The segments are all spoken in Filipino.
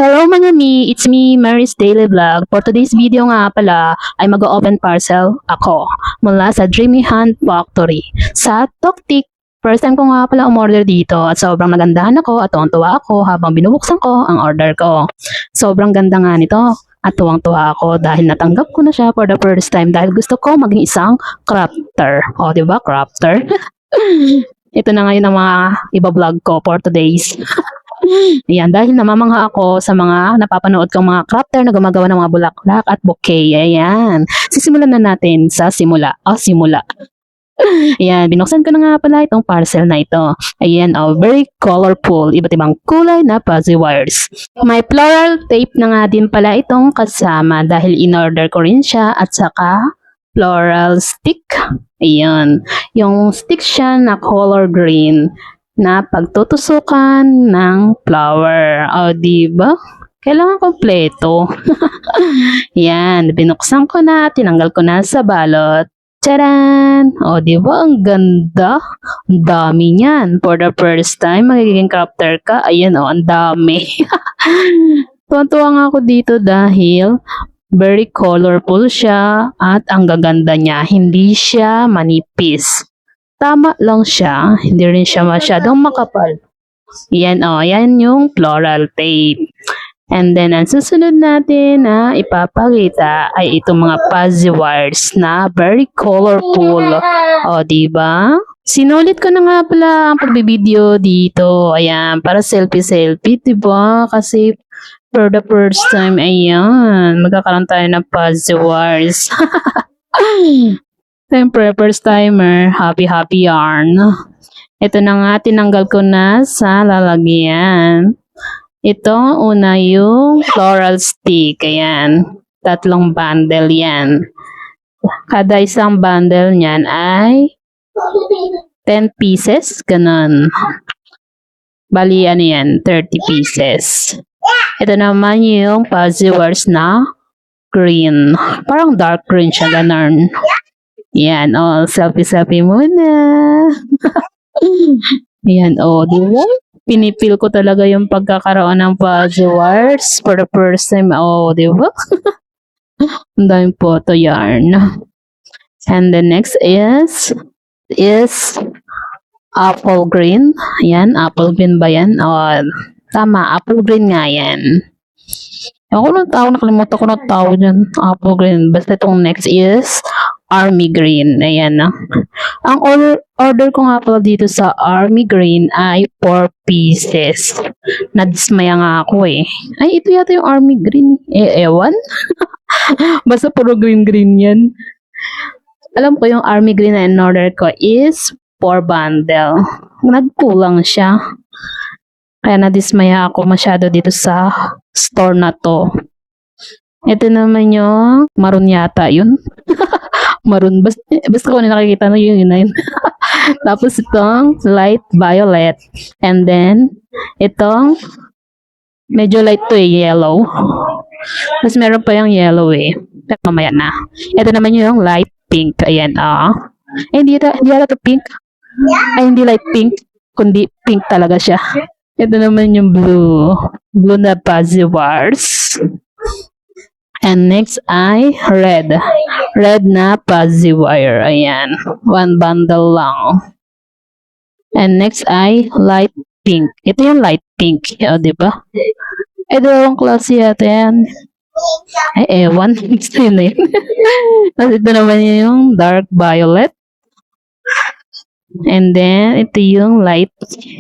Hello mga mi, it's me, Mary's Daily Vlog. For today's video nga pala ay mag-open parcel ako mula sa Dreamy Hunt Factory sa Toktik. First time ko nga pala umorder dito at sobrang nagandahan ako at tuwang-tuwa ako habang binubuksan ko ang order ko. Sobrang ganda nga nito at tuwang-tuwa ako dahil natanggap ko na siya for the first time dahil gusto ko maging isang crafter. O, diba? Crafter. Ito na ngayon ang mga iba-vlog ko for today's. Ayan, dahil namamangha ako sa mga napapanood kong mga crafter na gumagawa ng mga bulaklak at bouquet. Ayan. Sisimulan na natin sa simula. Simula. Ayan, binuksan ko na nga pala itong parcel na ito. Ayan, very colorful. Iba't ibang kulay na fuzzy wires. May floral tape na nga din pala itong kasama dahil in-order ko rin siya at saka floral stick. Ayan. Yung stick siya na color green na pagtutusukan ng flower. O, diba? Kailangan kompleto. Yan, binuksan ko na, tinanggal ko na sa balot. Charan! O, diba? Ang ganda. Ang dami niyan. For the first time, magiging crafter ka. Ayan, ang dami. Tuwan-tuwa nga ako dito dahil very colorful siya at ang gaganda niya. Hindi siya manipis. Tama lang siya, hindi rin siya masyadong makapal. Yan yan yung floral tape. And then, ang susunod natin na ipapakita ay itong mga fuzzy wires na very colorful. O, diba? Sinulit ko na nga pala ang pagbibideo dito. Ayan, para selfie-selfie, diba? Kasi for the first time, ayan, magkakaroon tayo ng fuzzy wires. Siyempre, first timer, happy yarn. Ito na nga, tinanggal ko na sa lalagyan. Ito, una yung floral stick. Ayan, 3 bundle yan. Kada isang bundle niyan ay 10 pieces, ganun. Bali, ano yan, 30 pieces. Ito naman yung fuzzy wires na green. Parang dark green siya, ganun. Yan, selfie-selfie muna. Yan, diba? Pinipil ko talaga yung pagkakaroon ng fuzzy wires for the first time. Diba? Ang daming photo yarn. And the next is apple green. Yan, apple green ba yan? Tama, apple green nga yan. Ako ng tao, nakalimutan ko ng tao dyan. Apple green. Basta itong next is army green. Ayan na. Ang order ko nga pala dito sa army green ay 4 pieces. Nadismaya nga ako eh. Ay, ito yata yung army green. Ewan? Basta puro green yan. Alam ko yung army green na in-order ko is 4 bundle. Nagkulang siya. Kaya nadismaya ako masyado dito sa store na to. Ito naman yung maroon yata yun. Maroon. Basta ko na nakikita na yun na yun. Tapos itong light violet. And then, itong medyo light to yellow. Tapos meron pa yung yellow eh. Pero mamaya na. Ito naman yung light pink. Ayan, hindi yata to pink. Ay, hindi light pink. Kundi pink talaga siya. Ito naman yung blue. Blue na fuzzy wires. And next ay red. Red na fuzzy wire. Ayan. 1 bundle lang. And next ay light pink. Ito yung light pink. Diba? Ito yung klase yata yan. Ay, ewan. Gusto yun na yun. Tapos ito naman yung dark violet. And then, ito yung light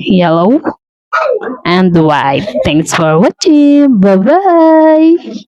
yellow and white. Thanks for watching. Bye-bye!